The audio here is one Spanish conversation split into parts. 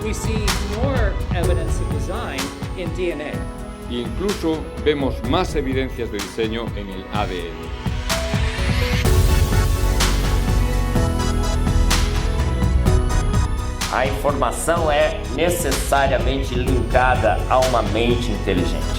we see more evidence of design in DNA. Incluso vemos más evidencias de diseño en el ADN. A informação é necessariamente linkada a uma mente inteligente.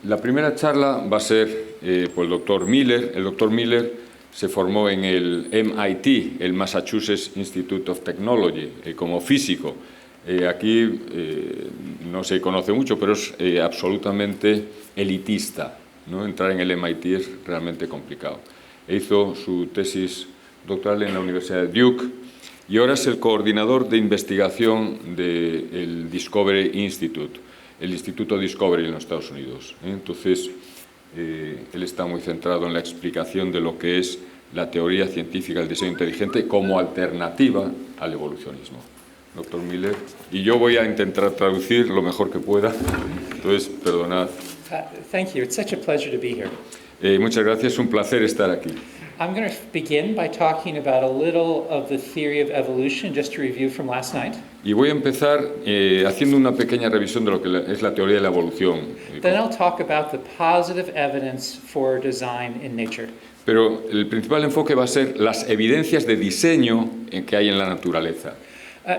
La primera charla va a ser por el doctor Miller. El doctor Miller se formó en el MIT, el Massachusetts Institute of Technology, como físico. Aquí no se conoce mucho, pero es absolutamente elitista, ¿no? Entrar en el MIT es realmente complicado. Hizo su tesis doctoral en la Universidad de Duke y ahora es el coordinador de investigación del Discovery Institute, el Instituto Discovery en los Estados Unidos. Entonces, él está muy centrado en la explicación de lo que es la teoría científica del diseño inteligente como alternativa al evolucionismo. Doctor Miller, y yo voy a intentar traducir lo mejor que pueda, entonces, perdonad. Thank you. It's such a pleasure to be here. Muchas gracias, es un placer estar aquí. I'm going to begin by talking about a little of the theory of evolution, just to review from last night. Y voy a empezar haciendo una pequeña revisión de lo que es la teoría de la evolución. Then I'll talk about the positive evidence for design in nature. Pero el principal enfoque va a ser las evidencias de diseño que hay en la naturaleza.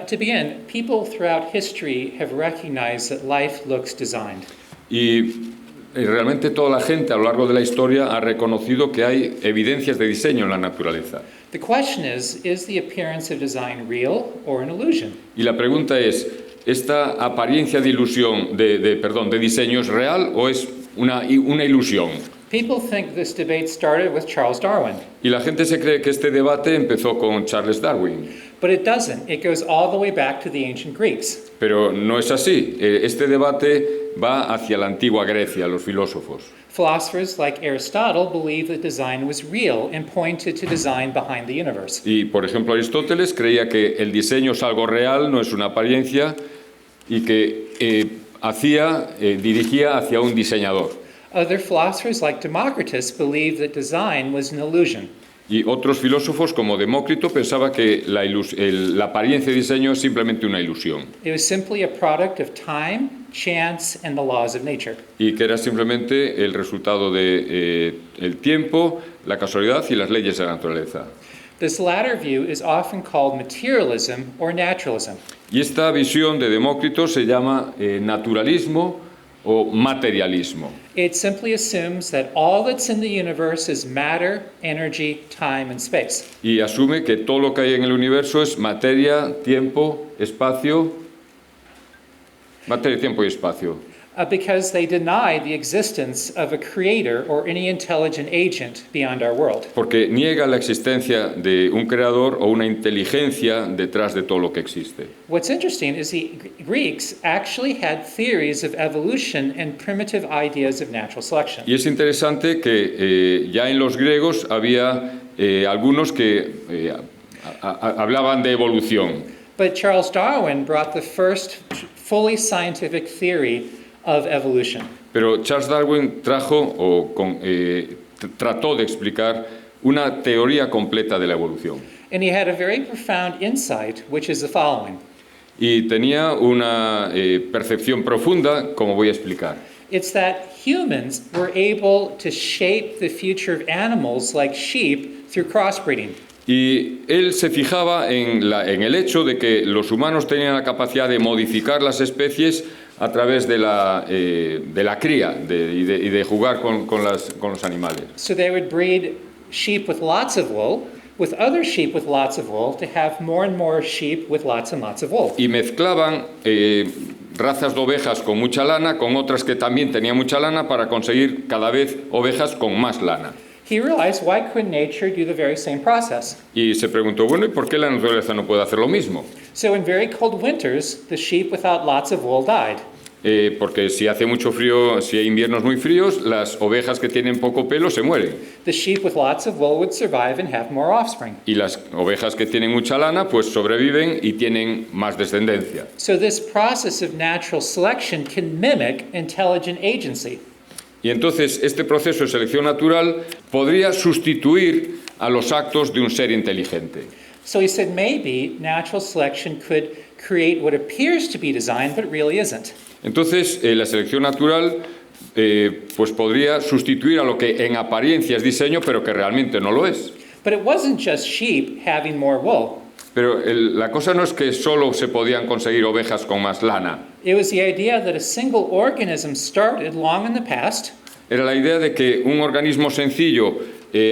To begin, people throughout history have recognized that life looks designed. Y realmente toda la gente a lo largo de la historia ha reconocido que hay evidencias de diseño en la naturaleza. The question is the appearance of design real or an illusion? Y la pregunta es, ¿esta apariencia de ilusión, de diseño es real o es una ilusión? People think this debate started with Charles Darwin. Y la gente se cree que este debate empezó con Charles Darwin. But it doesn't. It goes all the way back to the ancient Greeks. Pero no es así. Este debate va hacia la antigua Grecia, los filósofos. Philosophers like Aristotle believed that design was real and pointed to design behind the universe. Y, por ejemplo, Aristóteles creía que el diseño es algo real, no es una apariencia, y que dirigía hacia un diseñador. Other philosophers like Democritus believed that design was an illusion. Y otros filósofos como Demócrito pensaba que la apariencia de diseño es simplemente una ilusión. It was simply a product of time, chance, and the laws of nature. Y que era simplemente el resultado de el tiempo, la casualidad y las leyes de la naturaleza. This latter view is often called materialism or naturalism. Y esta visión de Demócrito se llama naturalismo o materialismo. It simply assumes that all that's in the universe is matter, energy, time, and space. Y asume que todo lo que hay en el universo es materia, tiempo, espacio. Materia, tiempo y espacio. Because they deny the existence of a creator or any intelligent agent beyond our world. Porque niega la existencia de un creador o una inteligencia detrás de todo lo que existe. What's interesting is the Greeks actually had theories of evolution and primitive ideas of natural selection. Y es interesante que ya en los griegos había algunos que hablaban de evolución. But Charles Darwin brought the first fully scientific theory of evolution. Pero Charles Darwin trató de explicar una teoría completa de la evolución. And he had a very profound insight, which is the following. Y tenía una percepción profunda, como voy a explicar. It's that humans were able to shape the future of animals like sheep through crossbreeding. Y él se fijaba en el hecho de que los humanos tenían la capacidad de modificar las especies a través de la cría y de jugar con los animales. So they would breed sheep with lots of wool with other sheep with lots of wool to have more and more sheep with lots and lots of wool. Y mezclaban razas de ovejas con mucha lana con otras que también tenían mucha lana para conseguir cada vez ovejas con más lana. He realized, why couldn't nature do the very same process? Y se preguntó, bueno, ¿y por qué la naturaleza no puede hacer lo mismo? So in very cold winters, the sheep without lots of wool died. porque si hace mucho frío, si hay inviernos muy fríos, las ovejas que tienen poco pelo se mueren. The sheep with lots of wool would survive and have more offspring. Y las ovejas que tienen mucha lana, pues sobreviven y tienen más descendencia. So this process of natural selection can mimic intelligent agency. Y entonces este proceso de selección natural podría sustituir a los actos de un ser inteligente. So he said maybe natural selection could create what appears to be design, but really isn't. Entonces la selección natural pues podría sustituir a lo que en apariencia es diseño, pero que realmente no lo es. But it wasn't just sheep having more wool. Pero la cosa no es que solo se podían conseguir ovejas con más lana. It was the idea that a single organism started long in the past, Era la idea de que un organismo sencillo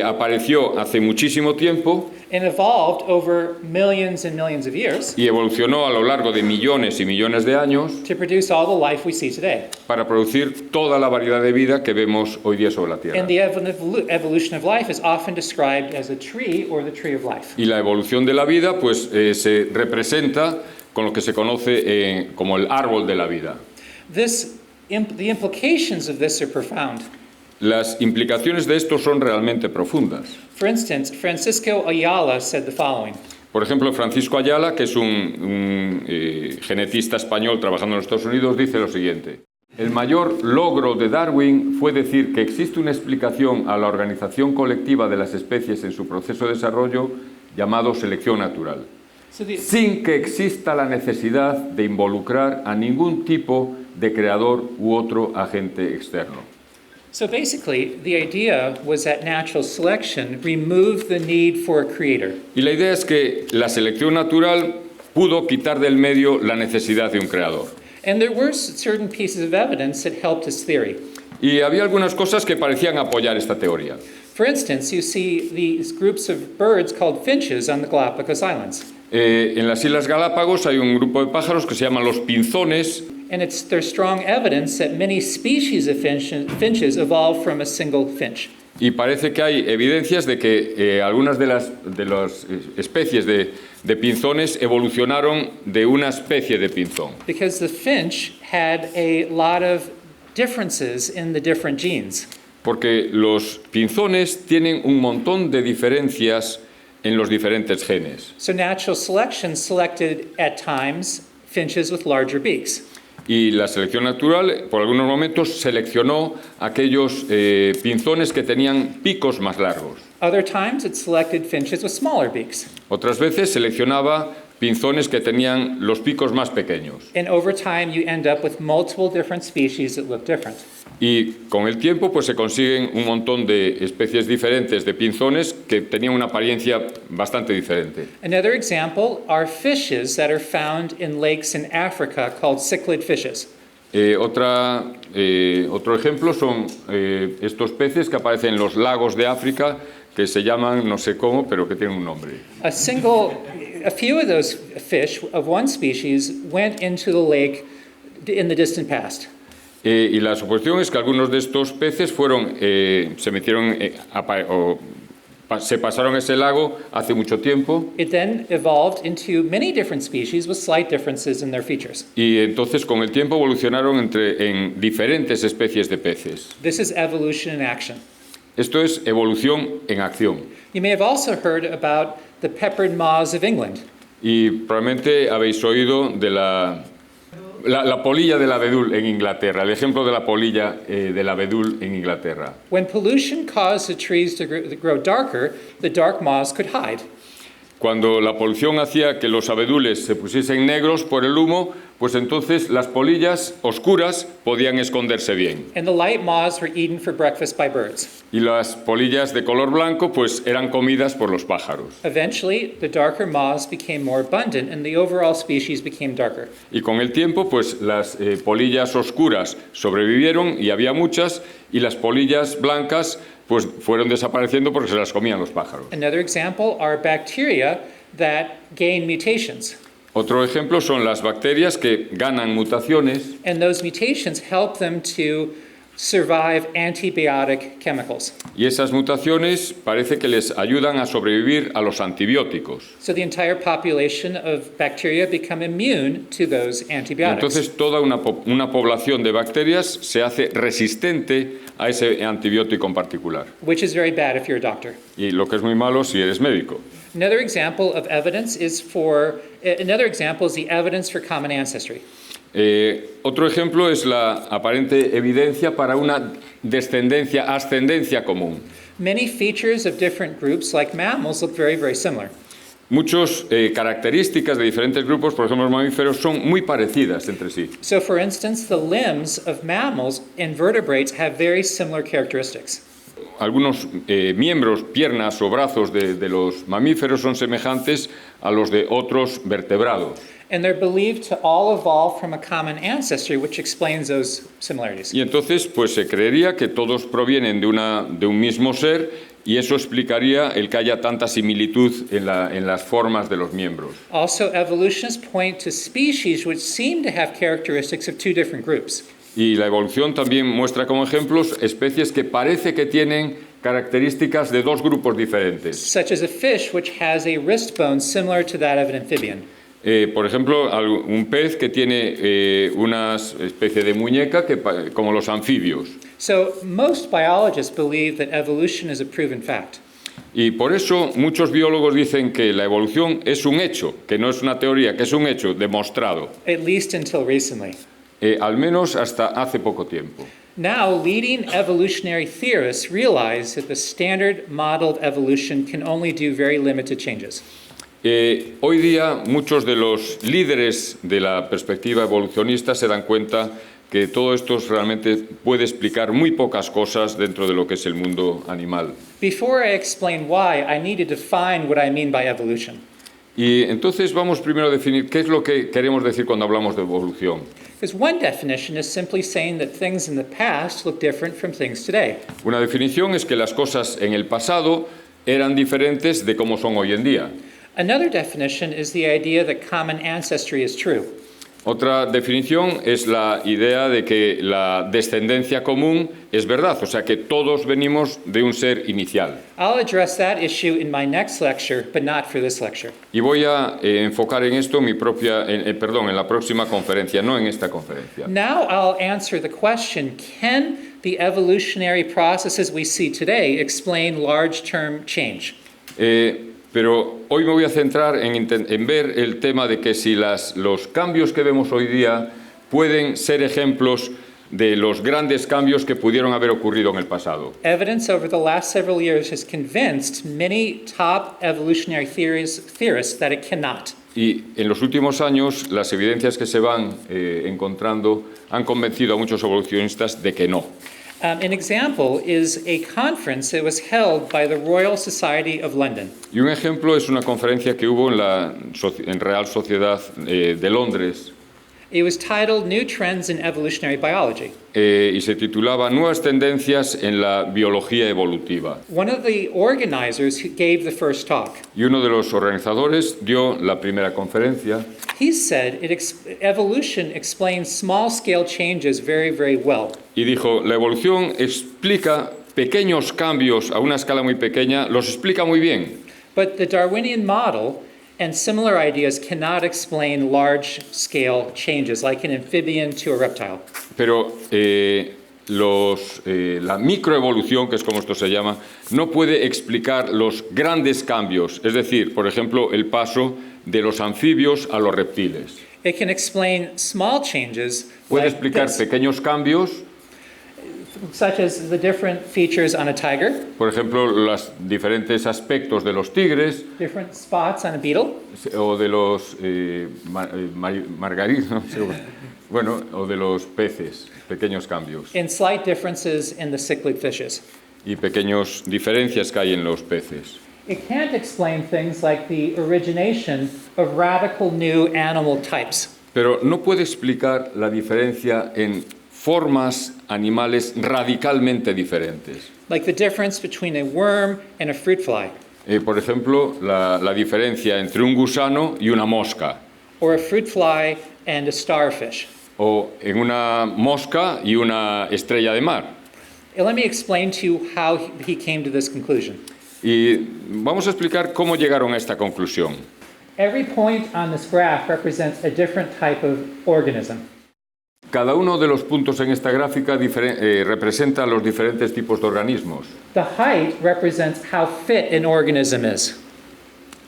apareció hace muchísimo tiempo and evolved over millions and millions of years y evolucionó a lo largo de millones y millones de años to produce all the life we see today. para producir toda la variedad de vida que vemos hoy día sobre la Tierra. And the evolution of life is often described as a tree or the tree of life. Y la evolución de la vida pues se representa con lo que se conoce como el árbol de la vida. The implications of this are profound. Las implicaciones de esto son realmente profundas. For instance, Francisco Ayala said the following. Por ejemplo, Francisco Ayala, que es un genetista español trabajando en los Estados Unidos, dice lo siguiente: el mayor logro de Darwin fue decir que existe una explicación a la organización colectiva de las especies en su proceso de desarrollo llamado selección natural, sin que exista la necesidad de involucrar a ningún tipo de creador u otro agente externo. So basically, the idea was that natural selection removed the need for a creator. Y la idea es que la selección natural pudo quitar del medio la necesidad de un creador. And there were certain pieces of evidence that helped his theory. Y había algunas cosas que parecían apoyar esta teoría. For instance, you see these groups of birds called finches on the Galapagos Islands. En las Islas Galápagos hay un grupo de pájaros que se llaman los pinzones. And there's strong evidence that many species of finches evolved from a single finch. Y parece que hay evidencias de que algunas de las especies de pinzones evolucionaron de una especie de pinzón. Because the finch had a lot of differences in the different genes. Porque los pinzones tienen un montón de diferencias en los diferentes genes. So natural selection selected at times finches with larger beaks. Y la selección natural, por algunos momentos, seleccionó aquellos pinzones que tenían picos más largos. Other times it selected finches with smaller beaks. Otras veces seleccionaba pinzones que tenían los picos más pequeños. And over time you end up with multiple different species that look different. Y con el tiempo pues se consiguen un montón de especies diferentes de pinzones que tenían una apariencia bastante diferente. Another example are fishes that are found in lakes in Africa called cichlid fishes. Otro ejemplo son estos peces que aparecen en los lagos de África que se llaman no sé cómo, pero que tienen un nombre. A few of those fish of one species went into the lake in the distant past. Y la suposición es que algunos de estos peces se metieron se pasaron ese lago hace mucho tiempo. It then evolved into many different species with slight differences in their features. Y entonces con el tiempo evolucionaron en diferentes especies de peces. This is evolution in action. Esto es evolución en acción. You may have also heard about the peppered moths of England. Y probablemente habéis oído de la polilla del abedul en Inglaterra, el ejemplo de la polilla del abedul en Inglaterra. When pollution caused the trees to grow darker, the dark moths could hide. Cuando la polución hacía que los abedules se pusiesen negros por el humo, pues entonces las polillas oscuras podían esconderse bien. And the light moths were eaten for breakfast by birds. Y las polillas de color blanco pues eran comidas por los pájaros. Eventually, the darker moths became more abundant and the overall species became darker. Y con el tiempo pues las polillas oscuras sobrevivieron y había muchas, y las polillas blancas pues fueron desapareciendo porque se las comían los pájaros. Another example are bacteria that gain mutations. Otro ejemplo son las bacterias que ganan mutaciones And those mutations help them to survive antibiotic chemicals. Y esas mutaciones parece que les ayudan a sobrevivir a los antibióticos. So the entire population of bacteria become immune to those Y antibiotics. entonces toda una población de bacterias se hace resistente a ese antibiótico en particular. Which is very bad if you're a doctor. Y lo que es muy malo si eres médico. Another example of evidence is the evidence for common ancestry. Otro ejemplo es la aparente evidencia para una ascendencia común. Many features of different groups, like mammals, look very, very similar. Muchas características de diferentes grupos, por ejemplo los mamíferos, son muy parecidas entre sí. So, for instance, the limbs of mammals and vertebrates have very similar characteristics. Algunos miembros, piernas o brazos de los mamíferos son semejantes a los de otros vertebrados. And they're believed to all evolve from a common ancestry, which explains those similarities. Y entonces, pues se creería que todos provienen de un mismo ser y eso explicaría el que haya tanta similitud en las formas de los miembros. Also, evolutionists point to species which seem to have characteristics of two different groups. Y la evolución también muestra como ejemplos especies que parece que tienen características de dos grupos diferentes. Such as a fish which has a wrist bone similar to that of an amphibian. Por ejemplo, un pez que tiene una especie de muñeca como los anfibios. So, most biologists believe that evolution is a proven fact. Y por eso muchos biólogos dicen que la evolución es un hecho, que no es una teoría, que es un hecho demostrado, At least until recently. al menos hasta hace poco tiempo. Now, leading evolutionary theorists realize that the standard modeled evolution can only do very limited changes. Hoy día muchos de los líderes de la perspectiva evolucionista se dan cuenta que todo esto realmente puede explicar muy pocas cosas dentro de lo que es el mundo animal. Before I explain why, I need to define what I mean by evolution. Y entonces vamos primero a definir qué es lo que queremos decir cuando hablamos de evolución. Because one definition is simply saying that things in the past look different from things today. Una definición es que las cosas en el pasado eran diferentes de cómo son hoy en día. Another definition is the idea that common ancestry is true. Otra definición es la idea de que la descendencia común es verdad, o sea que todos venimos de un ser inicial. I'll address that issue in my next lecture, but not for this lecture. Y voy a enfocar en esto en la próxima conferencia, no en esta conferencia. Now I'll answer the question, can the evolutionary processes we see today explain large-term change? Pero hoy me voy a centrar en ver el tema de que si los cambios que vemos hoy día pueden ser ejemplos de los grandes cambios que pudieron haber ocurrido en el pasado. Evidence over the last several years has convinced many top evolutionary theorists that it cannot. Y en los últimos años las evidencias que se van encontrando han convencido a muchos evolucionistas de que no. An example is a conference that was held by the Royal Society of London. Y un ejemplo es una conferencia que hubo en la Real Sociedad de Londres. It was titled New Trends in Evolutionary Biology. Y se titulaba Nuevas tendencias en la biología evolutiva. One of the organizers gave the first talk. Y uno de los organizadores dio la primera conferencia. He said evolution explains small-scale changes very, very well. Y dijo, la evolución explica pequeños cambios a una escala muy pequeña, los explica muy bien. But the Darwinian model and similar ideas cannot explain large-scale changes, like an amphibian to a reptile. Pero la microevolución, que es como esto se llama, no puede explicar los grandes cambios, es decir, por ejemplo, el paso de los anfibios a los reptiles. It can explain small changes, Puede like explicar this, pequeños cambios, such as the different features on a tiger, por ejemplo, los diferentes aspectos de los tigres different spots on a beetle, o de los margaritas, no sé, bueno, o de los peces, pequeños cambios and slight differences in the cichlid fishes. y pequeñas diferencias que hay en los peces. It can't explain things like the origination of radical new animal types. Pero no puede explicar la diferencia en formas animales radicalmente diferentes. Like the difference between a worm and a fruit fly, Por ejemplo, la diferencia entre un gusano y una mosca, or a fruit fly and a starfish. o en una mosca y una estrella de mar. Let me explain to you how he came to this conclusion. Y vamos a explicar cómo llegaron a esta conclusión. Every point on this graph represents a different type of organism. Cada uno de los puntos en esta gráfica representa los diferentes tipos de organismos. The height represents how fit an organism is,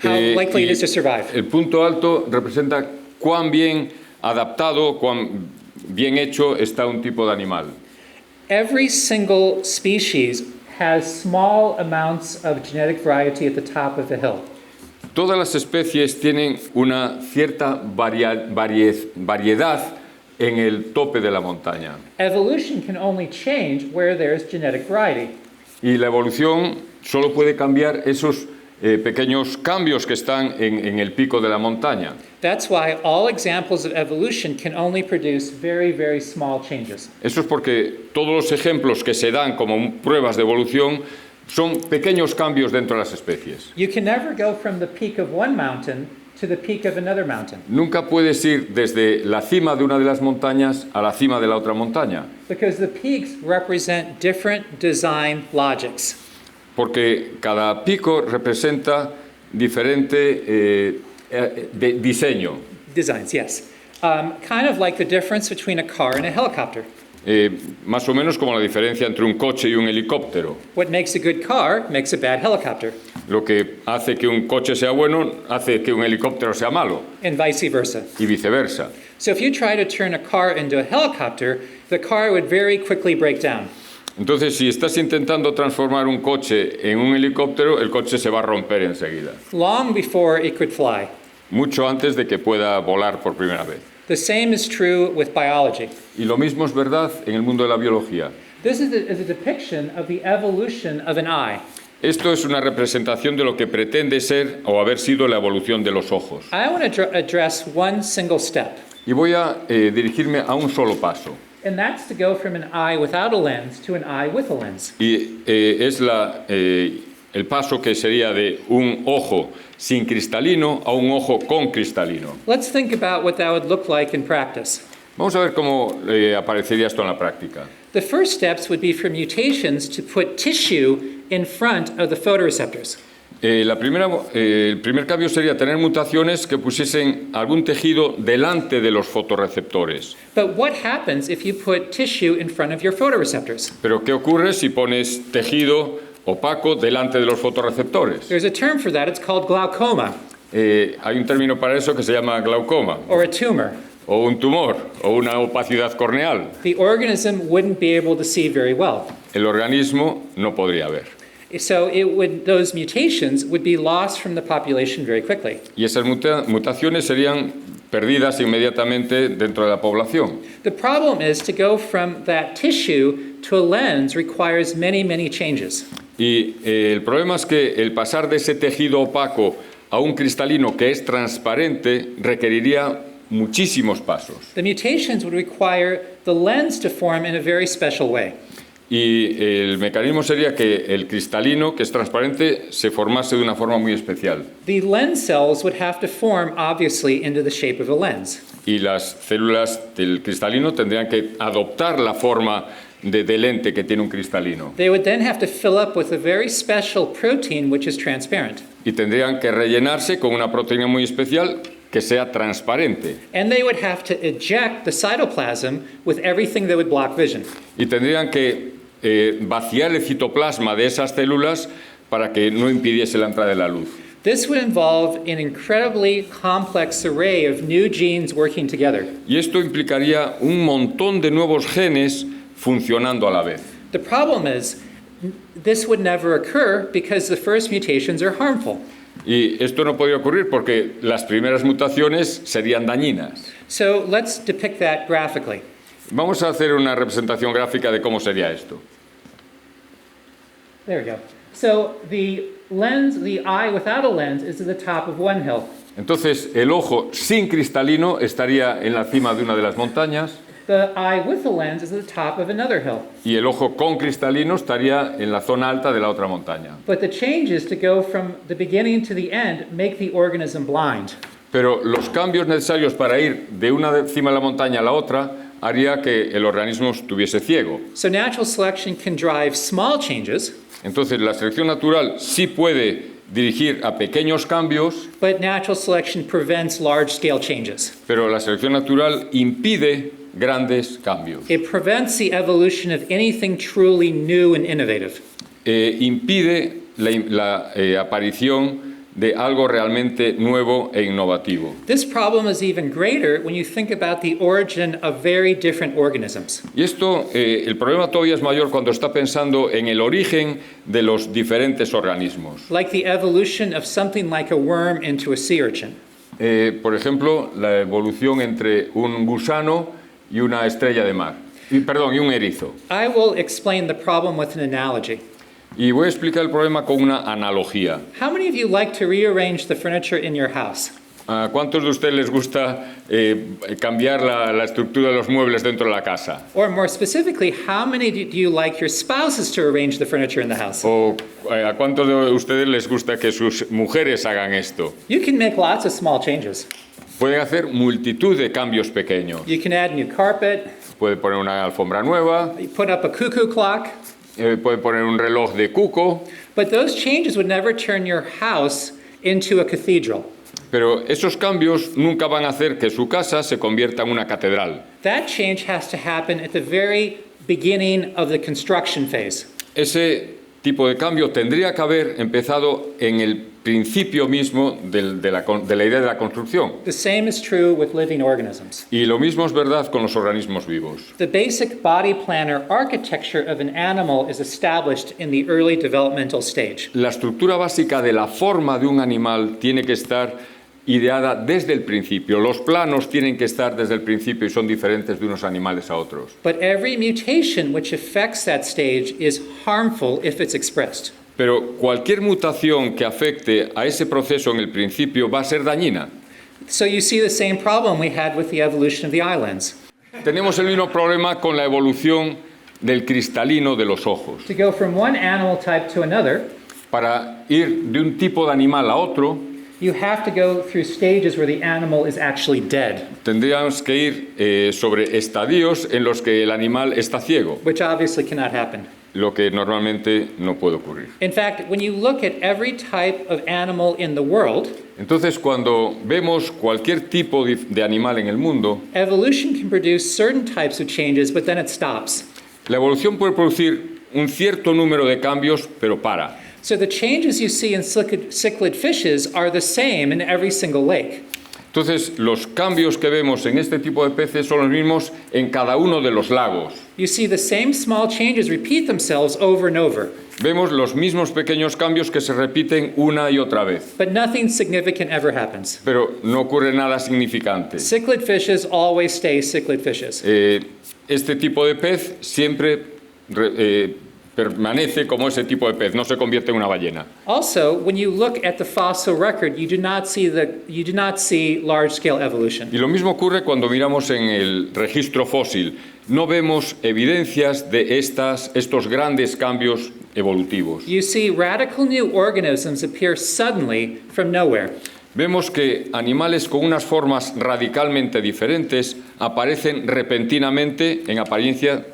how likely it is to survive. El punto alto representa cuán bien adaptado, cuán bien hecho está un tipo de animal. Every single species has small amounts of genetic variety at the top of the hill. Todas las especies tienen una cierta variedad en el tope de la montaña. Evolution can only change where there's genetic variety. Y la evolución solo puede cambiar esos pequeños cambios que están en el pico de la montaña. That's why all examples of evolution can only produce very, very small changes. Eso es porque todos los ejemplos que se dan como pruebas de evolución son pequeños cambios dentro de las especies. You can never go from the peak of one mountain to the peak of another mountain, Nunca puedes ir desde la cima de una de las montañas a la cima de la otra montaña, because the peaks represent different design logics. porque cada pico representa diferente diseño. Designs, yes. Kind of like the difference between a car and a helicopter. Más o menos como la diferencia entre un coche y un helicóptero. What makes a good car makes a bad helicopter, Lo que hace que un coche sea bueno hace que un helicóptero sea malo, and vice versa. y viceversa. So if you try to turn a car into a helicopter, the car would very quickly break down. Entonces, si estás intentando transformar un coche en un helicóptero, el coche se va a romper enseguida, Long before it could fly. mucho antes de que pueda volar por primera vez. The same is true with biology. Y lo mismo es verdad en el mundo de la biología. This is a depiction of the evolution of an eye. Esto es una representación de lo que pretende ser o haber sido la evolución de los ojos. I want to address one single step, Y voy a dirigirme a un solo paso. and that's to go from an eye without a lens to an eye with a lens. Y es el paso que sería de un ojo sin cristalino a un ojo con cristalino. Let's think about what that would look like in practice. Vamos a ver cómo aparecería esto en la práctica. The first steps would be for mutations to put tissue in front of the photoreceptors. El primer cambio sería tener mutaciones que pusiesen algún tejido delante de los fotorreceptores. But what happens if you put tissue in front of your photoreceptors? Pero ¿qué ocurre si pones tejido opaco delante de los fotorreceptores? There's a term for that. It's called glaucoma, Hay un término para eso que se llama glaucoma, or a tumor. o un tumor, o una opacidad corneal. The organism wouldn't be able to see very well. El organismo no podría ver. So those mutations would be lost from the population very quickly. Y esas mutaciones serían perdidas inmediatamente dentro de la población. The problem is to go from that tissue to a lens requires many, many changes. Y el problema es que el pasar de ese tejido opaco a un cristalino que es transparente requeriría muchísimos pasos. The mutations would require the lens to form in a very special way. Y el mecanismo sería que el cristalino, que es transparente, se formase de una forma muy especial. The lens cells would have to form, obviously, into the shape of a lens. Y las células del cristalino tendrían que adoptar la forma de lente que tiene un cristalino. They would then have to fill up with a very special protein which is transparent. Y tendrían que rellenarse con una proteína muy especial que sea transparente. And they would have to eject the cytoplasm with everything that would block vision. Y tendrían que vaciar el citoplasma de esas células para que no impidiese la entrada de la luz. This would involve an incredibly complex array of new genes working together. Y esto implicaría un montón de nuevos genes funcionando a la vez. The problem is, this would never occur because the first mutations are harmful. Y esto no podría ocurrir porque las primeras mutaciones serían dañinas. So let's depict that graphically. Vamos a hacer una representación gráfica de cómo sería esto. There we go. So the eye without a lens is at the top of one hill. Entonces, el ojo sin cristalino estaría en la cima de una de las montañas The eye with a lens is at the top of another hill. y el ojo con cristalino estaría en la zona alta de la otra montaña. But the changes to go from the beginning to the end make the organism blind. Pero los cambios necesarios para ir de una cima de la montaña a la otra haría que el organismo estuviese ciego. So natural selection can drive small changes, Entonces, la selección natural sí puede dirigir a pequeños cambios, but natural selection prevents large-scale changes. pero la selección natural impide grandes cambios. It prevents the evolution of anything truly new and innovative. Impide la aparición de algo realmente nuevo e innovativo. This problem is even greater when you think about the origin of very different organisms. Y esto, el problema todavía es mayor cuando está pensando en el origen de los diferentes organismos. Like the evolution of something like a worm into a sea urchin. Por ejemplo, la evolución entre un gusano y una estrella de mar. Y un erizo. I will explain the problem with an analogy. Y voy a explicar el problema con una analogía. How many of you like to rearrange the furniture in your house? ¿A cuántos de ustedes les gusta cambiar la estructura de los muebles dentro de la casa? Or more specifically, how many do you like your spouses to arrange the furniture in the house? ¿O a cuántos de ustedes les gusta que sus mujeres hagan esto? You can make lots of small changes. Pueden hacer multitud de cambios pequeños. You can add new carpet, Puede poner una alfombra nueva, you put up a cuckoo clock, puede poner un reloj de cuco, but those changes would never turn your house into a cathedral. pero esos cambios nunca van a hacer que su casa se convierta en una catedral. That change has to happen at the very beginning of the construction phase. Ese tipo de cambio tendría que haber empezado en el principio mismo de la idea de la construcción. The same is true with living organisms. Y lo mismo es verdad con los organismos vivos. The basic body plan or architecture of an animal is established in the early developmental stage. La estructura básica de la forma de un animal tiene que estar ideada desde el principio. Los planos tienen que estar desde el principio y son diferentes de unos animales a otros. But every mutation which affects that stage is harmful if it's expressed. Pero cualquier mutación que afecte a ese proceso en el principio va a ser dañina. So you see the same problem we had with the evolution of the eyelids. Tenemos el mismo problema con la evolución del cristalino de los ojos. To go from one animal type to another, Para ir de un tipo de animal a otro, you have to go through stages where the animal is actually dead, tendríamos que ir sobre estadios en los que el animal está ciego, which obviously cannot happen. lo que normalmente no puede ocurrir. In fact, when you look at every type of animal in the world, Entonces, cuando vemos cualquier tipo de animal en el mundo, evolution can produce certain types of changes, but then it stops. la evolución puede producir un cierto número de cambios, pero para. So the changes you see in cichlid fishes are the same in every single lake. Entonces, los cambios que vemos en este tipo de peces son los mismos en cada uno de los lagos. You see the same small changes repeat themselves over and over, Vemos los mismos pequeños cambios que se repiten una y otra vez, but nothing significant ever happens. pero no ocurre nada significante. Cichlid fishes always stay cichlid fishes. Este tipo de pez siempre permanece como ese tipo de pez, no se convierte en una ballena. Also, when you look at the fossil record, you do not see large-scale evolution. Y lo mismo ocurre cuando miramos en el registro fósil. No vemos evidencias de estos grandes cambios evolutivos. You see radical new organisms appear suddenly from nowhere. Vemos que animales con unas formas radicalmente diferentes aparecen repentinamente en apariencia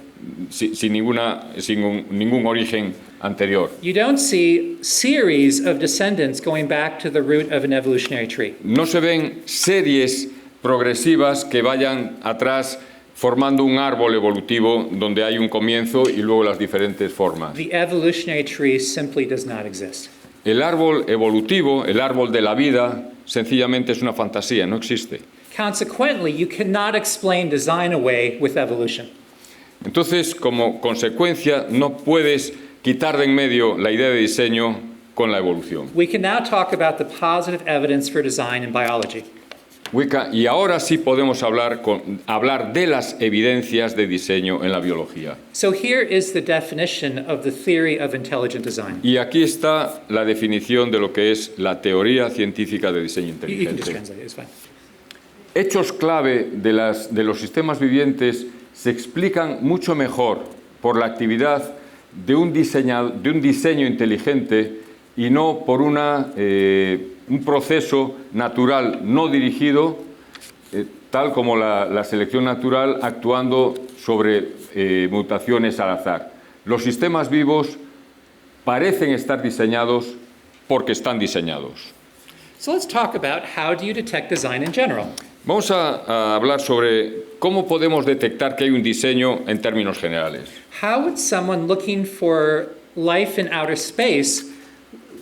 sin ningún origen anterior. You don't see series of descendants going back to the root of an evolutionary tree. No se ven series progresivas que vayan atrás formando un árbol evolutivo donde hay un comienzo y luego las diferentes formas. The evolutionary tree simply does not exist. El árbol evolutivo, el árbol de la vida, sencillamente es una fantasía, no existe. Consequently, you cannot explain design away with evolution. Entonces, como consecuencia, no puedes quitar de en medio la idea de diseño con la evolución. We can now talk about the positive evidence for design in biology. Y ahora sí podemos hablar de las evidencias de diseño en la biología. So here is the definition of the theory of intelligent design. Y aquí está la definición de lo que es la teoría científica de diseño You can just inteligente. translate it, it's fine. Hechos clave de los sistemas vivientes se explican mucho mejor por la actividad de un diseño inteligente y no por un proceso natural no dirigido tal como la selección natural actuando sobre mutaciones al azar. Los sistemas vivos parecen estar diseñados porque están diseñados. So let's talk about how do you detect design in general. Vamos a hablar sobre cómo podemos detectar que hay un diseño en términos generales. How would someone looking for life in outer space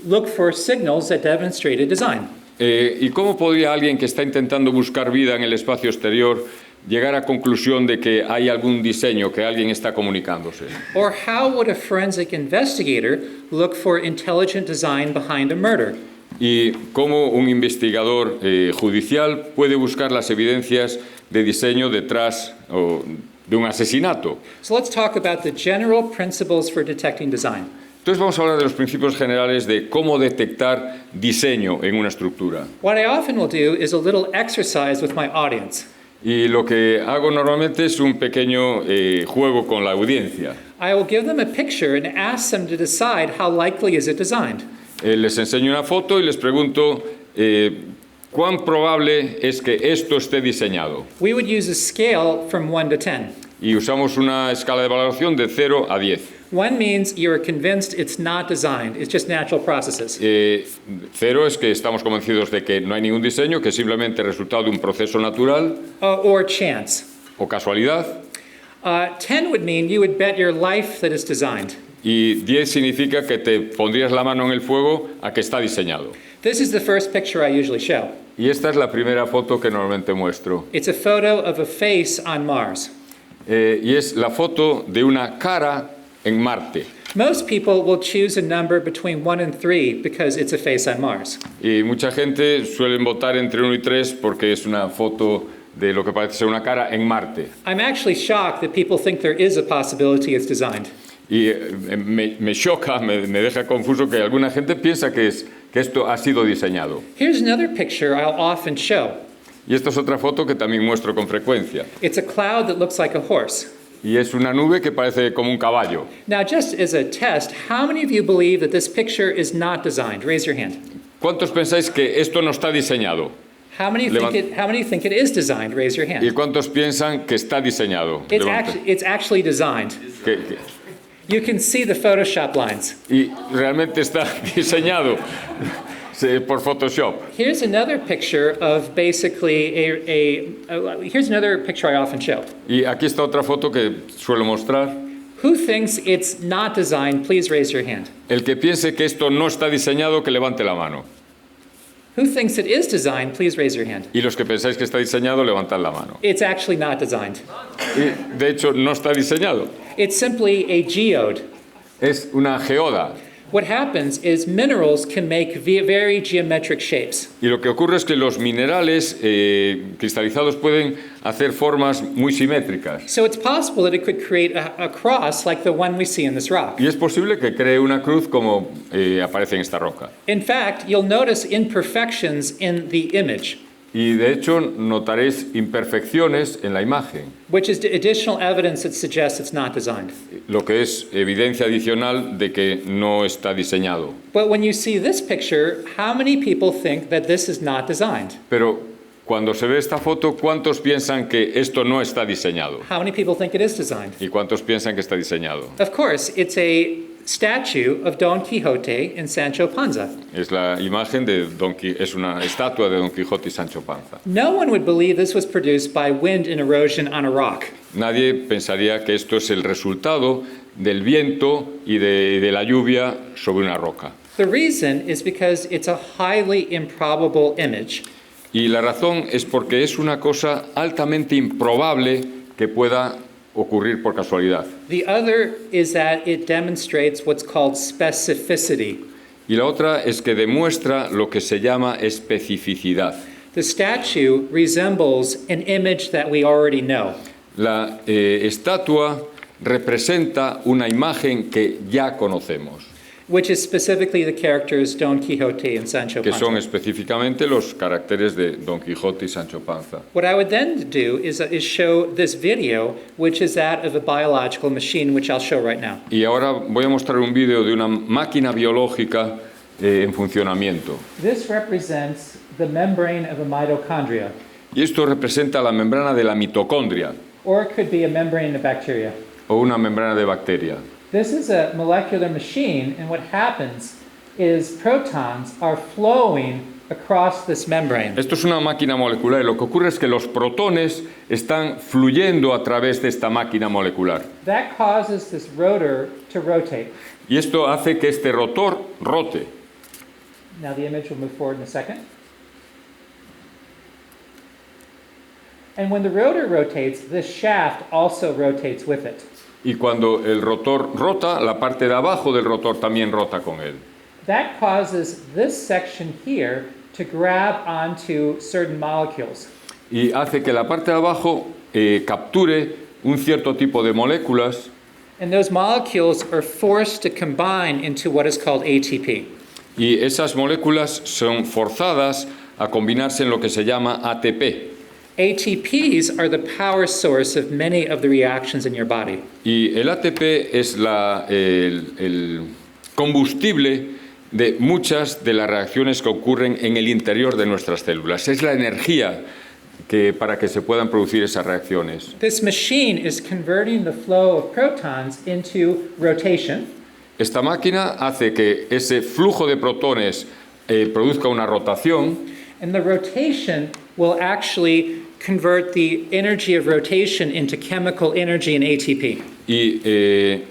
look for signals that demonstrate a design? ¿Y cómo podría alguien que está intentando buscar vida en el espacio exterior llegar a conclusión de que hay algún diseño que alguien está comunicándose? Or how would a forensic investigator look for intelligent design behind a murder? Y cómo un investigador judicial puede buscar las evidencias de diseño detrás de un asesinato. So let's talk about the general principles for detecting design. Entonces vamos a hablar de los principios generales de cómo detectar diseño en una estructura. What I often will do is a little exercise with my audience. Y lo que hago normalmente es un pequeño juego con la audiencia. I will give them a picture and ask them to decide how likely is it designed. Les enseño una foto y les pregunto cuán probable es que esto esté diseñado. We would use a scale from 1 to 10. Y usamos una escala de valoración de 0 a 10. 1 means you're convinced it's not designed, it's just natural processes. 0 es que estamos convencidos de que no hay ningún diseño, que es simplemente resultado de un proceso natural Or chance. o casualidad. 10 would mean you would bet your life that it's designed. Y 10 significa que te pondrías la mano en el fuego a que está diseñado. This is the first picture I usually show. Y esta es la primera foto que normalmente muestro. It's a photo of a face on Mars. Y es la foto de una cara en Marte. Most people will choose a number between 1 and 3 because it's a face on Mars. Y mucha gente suele votar entre 1 y 3 porque es una foto de lo que parece ser una cara en Marte. I'm actually shocked that people think there is a possibility it's designed. Y me choca, me deja confuso que alguna gente piensa que esto ha sido diseñado. Here's another picture I'll often show. Y esta es otra foto que también muestro con frecuencia. It's a cloud that looks like a horse. Y es una nube que parece como un caballo. Now, just as a test, how many of you believe that this picture is not designed? Raise your hand. ¿Cuántos pensáis que esto no está diseñado? How many think it is designed? Raise your ¿Y hand. cuántos piensan que está diseñado? It's actually designed. You can see the Photoshop lines. Y realmente está diseñado por Photoshop. Here's another picture of basically here's another picture I often show. Y aquí está otra foto que suelo mostrar. Who thinks it's not designed? Please raise your hand. El que piense que esto no está diseñado, que levante la mano. Who thinks it is designed? Please raise your hand. Y los que pensáis que está diseñado, levantad la mano. It's actually not designed. Y de hecho, no está diseñado. It's simply a geode. Es una geoda. What happens is minerals can make very geometric shapes. Y lo que ocurre es que los minerales cristalizados pueden hacer formas muy simétricas. So it's possible that it could create a cross like the one we see in this rock. Y es posible que cree una cruz como aparece en esta roca. In fact, you'll notice imperfections in the image, Y de hecho notaréis imperfecciones en la imagen, which is additional evidence that suggests it's not designed. lo que es evidencia adicional de que no está diseñado. But when you see this picture, how many people think that this is not designed? Pero cuando se ve esta foto, ¿cuántos piensan que esto no está diseñado? How many people think it is designed? ¿Y cuántos piensan que está diseñado? Of course, it's a statue of Don Quixote and Sancho Panza. Es la imagen de es una estatua de Don Quijote y Sancho Panza. No one would believe this was produced by wind and erosion on a rock. Nadie pensaría que esto es el resultado del viento y de la lluvia sobre una roca. The reason is because it's a highly improbable image. Y la razón es porque es una cosa altamente improbable que pueda ocurrir por casualidad. The other is that it demonstrates what's called specificity. Y la otra es que demuestra lo que se llama especificidad. The statue resembles an image that we already know. La estatua representa una imagen que ya conocemos, Which is specifically the characters Don Quixote and Sancho que son Panza. específicamente los caracteres de Don Quijote y Sancho Panza. What I would then do is show this video, which is that of a biological machine, which I'll show right now. Y ahora voy a mostrar un vídeo de una máquina biológica en funcionamiento. This represents the membrane of a mitochondria. Y esto representa la membrana de la mitocondria or it could be a membrane of bacteria. o una membrana de bacteria. This is a molecular machine, and what happens is protons are flowing across this membrane. Esto es una máquina molecular y lo que ocurre es que los protones están fluyendo a través de esta máquina molecular. That causes this rotor to rotate. Y esto hace que este rotor rote. Now the image will move forward in a second. And when the rotor rotates, this shaft also rotates with it. Y cuando el rotor rota, la parte de abajo del rotor también rota con él. That causes this section here to grab onto certain molecules. Y hace que la parte de abajo capture un cierto tipo de moléculas And those molecules are forced to combine into what is called ATP. y esas moléculas son forzadas a combinarse en lo que se llama ATP. ATPs are the power source of many of the reactions in your body. Y el ATP es el combustible de muchas de las reacciones que ocurren en el interior de nuestras células. Es la energía para que se puedan producir esas reacciones. This machine is converting the flow of protons into rotation, Esta máquina hace que ese flujo de protones produzca una rotación and the rotation will actually convert the energy of rotation into chemical energy in ATP. y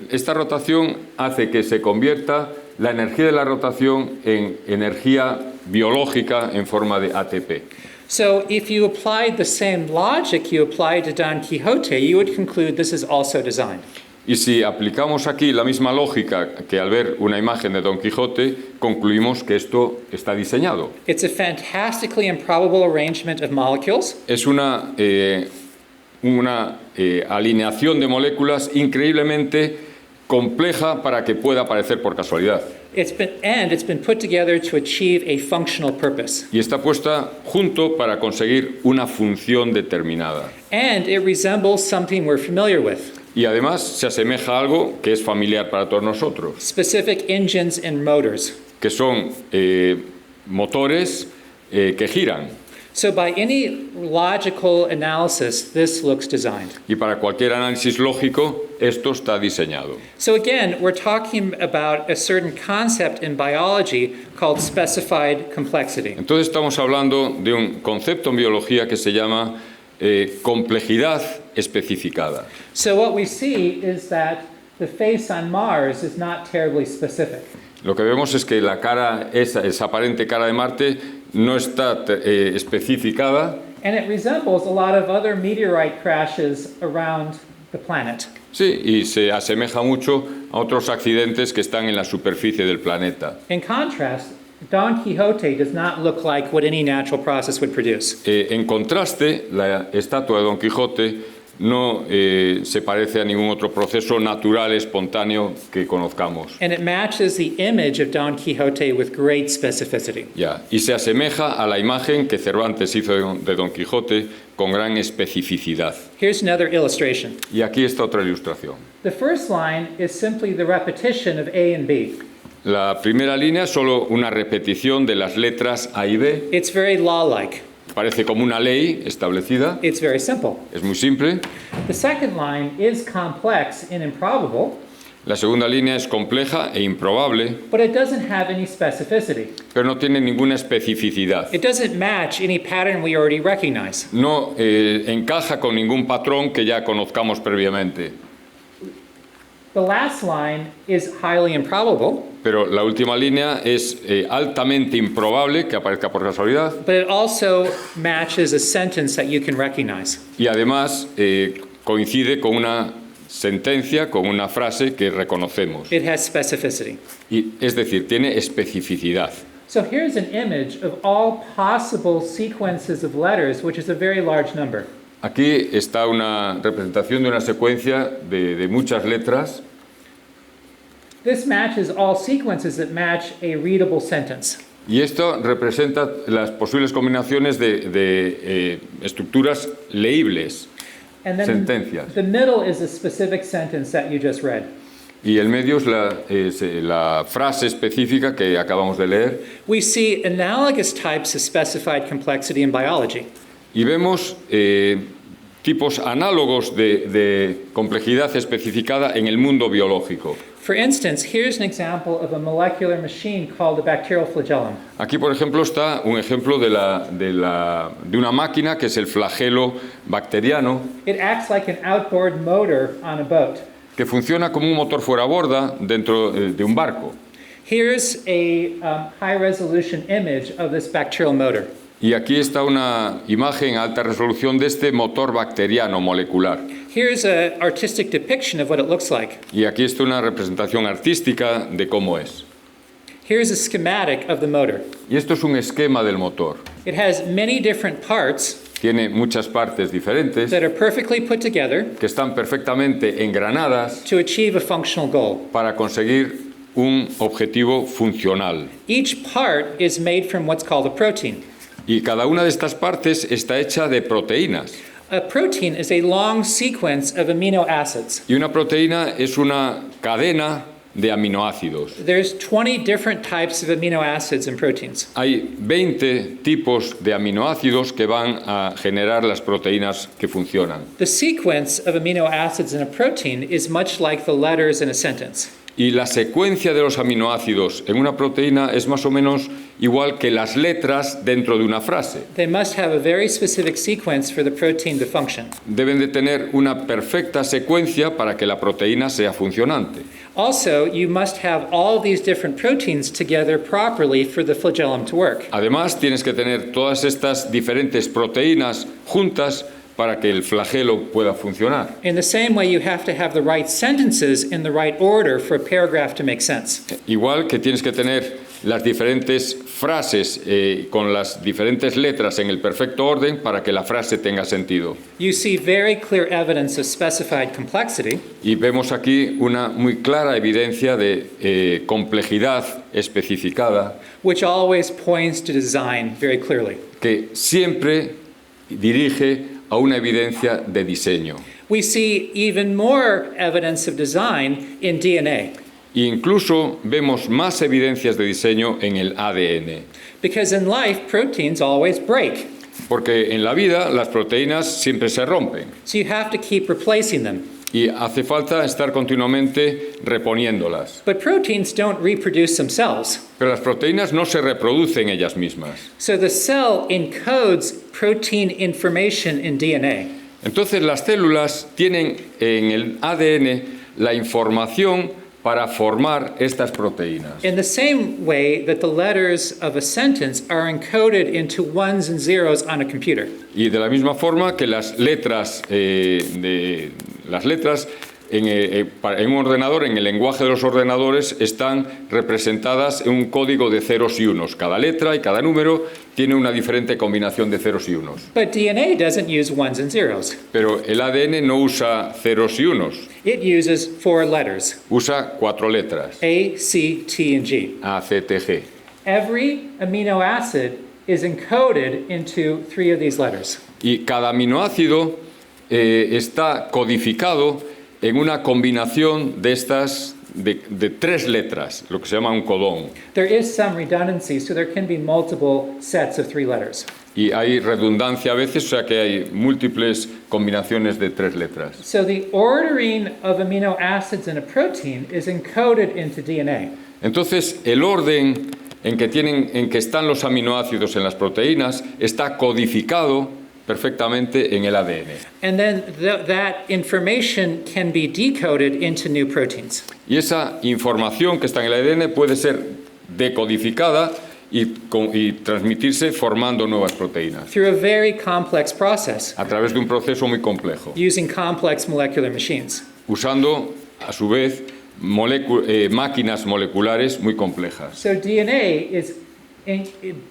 esta rotación hace que se convierta la energía de la rotación en energía biológica en forma de ATP. So if you applied the same logic you applied to Don Quixote, you would conclude this is also designed. Y si aplicamos aquí la misma lógica que al ver una imagen de Don Quijote, concluimos que esto está diseñado. It's a fantastically improbable arrangement of molecules. Es una alineación de moléculas increíblemente compleja para que pueda aparecer por casualidad. It's been put together to achieve a functional purpose. Y está puesta junto para conseguir una función determinada. And it resembles something we're familiar with, Y además se asemeja a algo que es familiar para todos nosotros, specific engines and motors. que son motores que giran. So by any logical analysis, this looks designed. Y para cualquier análisis lógico, esto está diseñado. So again, we're talking about a certain concept in biology called specified complexity. Entonces estamos hablando de un concepto en biología que se llama complejidad especificada. So what we see is that the face on Mars is not terribly specific. Lo que vemos es que la cara, esa aparente cara de Marte, no está especificada. And it resembles a lot of other meteorite crashes around the planet. Sí, y se asemeja mucho a otros accidentes que están en la superficie del planeta. In contrast, Don Quixote does not look like what any natural process would produce. En contraste, la estatua de Don Quijote no se parece a ningún otro proceso natural, espontáneo que conozcamos. And it matches the image of Don Quixote with great specificity. Ya, y se asemeja a la imagen que Cervantes hizo de Don Quijote con gran especificidad. Here's another illustration. Y aquí está otra ilustración. The first line is simply the repetition of A and B. La primera línea es solo una repetición de las letras A y B. It's very law-like. Parece como una ley establecida. It's very simple. Es muy simple. The second line is complex and improbable, La segunda línea es compleja e improbable, but it doesn't have any specificity. pero no tiene ninguna especificidad. It doesn't match any pattern we already recognize. No encaja con ningún patrón que ya conozcamos previamente. The last line is highly improbable, Pero la última línea es altamente improbable que aparezca por casualidad but it also matches a sentence that you can recognize. y además coincide con una sentencia, con una frase que reconocemos. It has specificity. Y, es decir, tiene especificidad. So here's an image of all possible sequences of letters, which is a very large number. Aquí está una representación de una secuencia de muchas letras. This matches all sequences that match a readable sentence. Y esto representa las posibles combinaciones de estructuras leíbles. And then Sentencias. the middle is a specific sentence that you just read. Y el medio es la frase específica que acabamos de leer. We see analogous types of specified complexity in biology. y vemos tipos análogos de complejidad especificada en el mundo biológico. For instance, here's an example of a molecular machine called a bacterial flagellum. Aquí, por ejemplo, está un ejemplo de una máquina que es el flagelo bacteriano, It acts like an outboard motor on a boat. que funciona como un motor fuera borda dentro de un barco. Here's a high-resolution image of this bacterial motor. Y aquí está una imagen a alta resolución de este motor bacteriano molecular. Here's an artistic depiction of what it looks like. Y aquí está una representación artística de cómo es. Here's a schematic of the motor. Y esto es un esquema del motor. It has many different parts Tiene muchas partes diferentes that are perfectly put together que están perfectamente engranadas to achieve a functional goal. para conseguir un objetivo funcional. Each part is made from what's called a protein. Y cada una de estas partes está hecha de proteínas. A protein is a long sequence of amino acids. Y una proteína es una cadena de aminoácidos. There's 20 different types of amino acids in proteins. Hay 20 tipos de aminoácidos que van a generar las proteínas que funcionan. The sequence of amino acids in a protein is much like the letters in a sentence. Y la secuencia de los aminoácidos en una proteína es más o menos igual que las letras dentro de una frase. They must have a very specific sequence for the protein to function. Deben de tener una perfecta secuencia para que la proteína sea funcionante. Also, you must have all these different proteins together properly for the flagellum to work. Además, tienes que tener todas estas diferentes proteínas juntas para que el flagelo pueda funcionar. In the same way, you have to have the right sentences in the right order for a paragraph to make sense. Igual que tienes que tener las diferentes frases con las diferentes letras en el perfecto orden para que la frase tenga sentido. You see very clear evidence of specified complexity, Y vemos aquí una muy clara evidencia de complejidad especificada which always points to design very clearly. que siempre dirige a una evidencia de diseño. We see even more evidence of design in DNA, E incluso vemos más evidencias de diseño en el ADN. because in life, proteins always break. Porque en la vida las proteínas siempre se rompen So you have to keep replacing them. y hace falta estar continuamente reponiéndolas. But proteins don't reproduce themselves. Pero las proteínas no se reproducen ellas mismas. So the cell encodes protein information in DNA. Entonces las células tienen en el ADN la información para formar estas proteínas. In the same way that the letters of a sentence are encoded into ones and zeros on a computer. Y de la misma forma que las letras en un ordenador, en el lenguaje de los ordenadores, están representadas en un código de ceros y unos. Cada letra y cada número tiene una diferente combinación de ceros y unos. But DNA doesn't use ones and zeros. Pero el ADN no usa ceros y unos, It uses 4 letters, usa 4 letras, A, C, T, and G. A, C, T, G. Every amino acid is encoded into 3 of these letters. Y cada aminoácido está codificado en una combinación de estas de 3 letras, lo que se llama un codón. There is some redundancy, so there can be multiple sets of 3 letters. Y hay redundancia a veces, o sea que hay múltiples combinaciones de 3 letras. So the ordering of amino acids in a protein is encoded into DNA. Entonces, el orden en que están los aminoácidos en las proteínas está codificado perfectamente en el ADN. And then that information can be decoded into new proteins. Y esa información que está en el ADN puede ser decodificada y transmitirse formando nuevas proteínas Through a very complex process a través de un proceso muy complejo, using complex molecular machines. usando a su vez máquinas moleculares muy complejas. So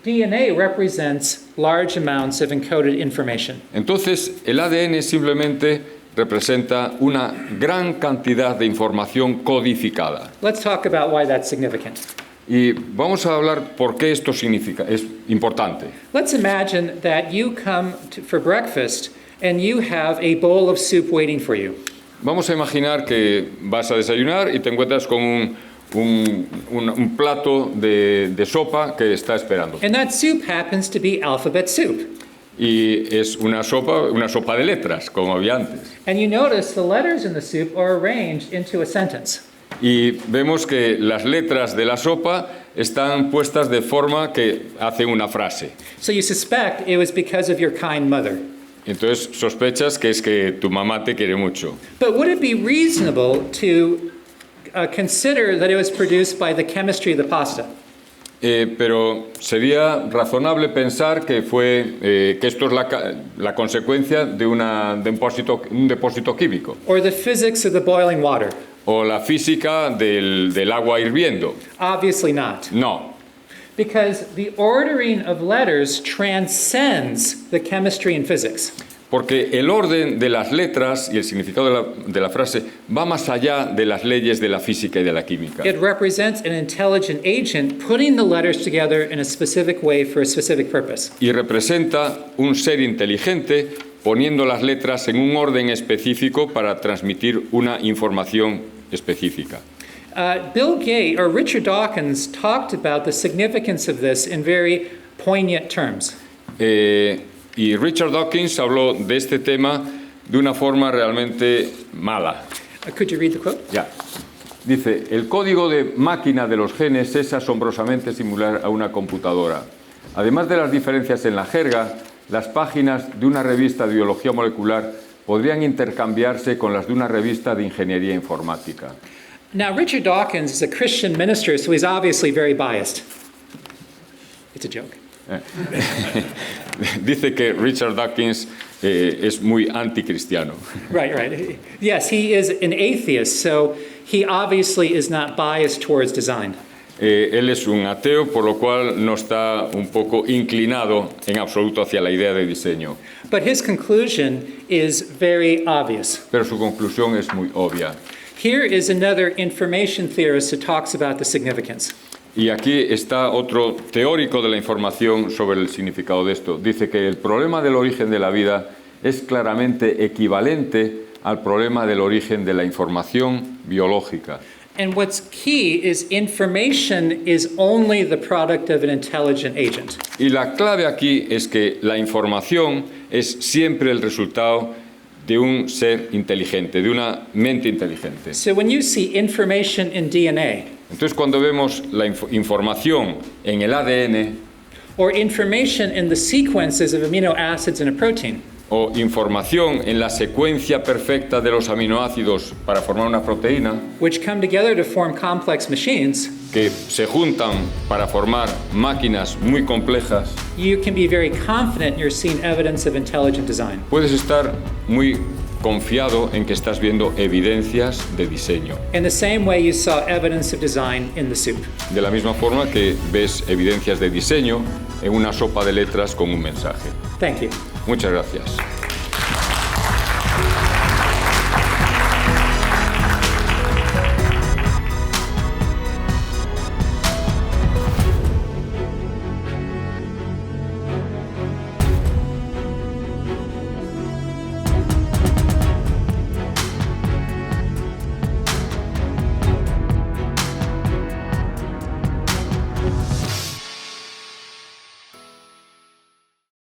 DNA represents large amounts of encoded information. Entonces, el ADN simplemente representa una gran cantidad de información codificada. Let's talk about why that's significant. Y vamos a hablar por qué esto es importante. Let's imagine that you come for breakfast and you have a bowl of soup waiting for you. Vamos a imaginar que vas a desayunar y te encuentras con un plato de sopa que está esperando. And that soup happens to be alphabet soup. y es una sopa de letras, como había antes. And you notice the letters in the soup are arranged into a sentence. Y vemos que las letras de la sopa están puestas de forma que hacen una frase. So you suspect it was because of your kind mother. Entonces sospechas que es que tu mamá te quiere mucho. But would it be reasonable to consider that it was produced by the chemistry of the pasta? Pero sería razonable pensar que que esto es la consecuencia de un depósito químico. Or the physics of the boiling water? O la física del agua hirviendo. Obviously not. No, Because the ordering of letters transcends the chemistry and physics. porque el orden de las letras y el significado de la frase va más allá de las leyes de la física y de la química. It represents an intelligent agent putting the letters together in a specific way for a specific purpose. Y representa un ser inteligente poniendo las letras en un orden específico para transmitir una información específica. Bill Gates or Richard Dawkins talked about the significance of this in very poignant terms. Y Richard Dawkins habló de este tema de una forma realmente mala. Could you read the quote? Ya. Dice, el código de máquina de los genes es asombrosamente similar a una computadora. Además de las diferencias en la jerga, las páginas de una revista de biología molecular podrían intercambiarse con las de una revista de ingeniería informática. Now, Richard Dawkins is a Christian minister, so he's obviously very biased. It's a joke. Dice que Richard Dawkins es muy anticristiano. Right. Yes, he is an atheist, so he obviously is not biased towards design. Él es un ateo, por lo cual no está un poco inclinado en absoluto hacia la idea de diseño. But his conclusion is very obvious. Pero su conclusión es muy obvia. Here is another information theorist who talks about the significance. Y aquí está otro teórico de la información sobre el significado de esto. Dice que el problema del origen de la vida es claramente equivalente al problema del origen de la información biológica. And what's key is information is only the product of an intelligent agent. Y la clave aquí es que la información es siempre el resultado de un ser inteligente, de una mente inteligente. So when you see information in DNA Entonces, cuando vemos la información en el ADN or information in the sequences of amino acids in a protein, o información en la secuencia perfecta de los aminoácidos para formar una proteína, which come together to form complex machines, que se juntan para formar máquinas muy complejas, you can be very confident you're seeing evidence of intelligent design. puedes estar muy confiado en que estás viendo evidencias de diseño. In the same way you saw evidence of design in the soup. De la misma forma que ves evidencias de diseño en una sopa de letras con un mensaje. Thank you. Muchas gracias.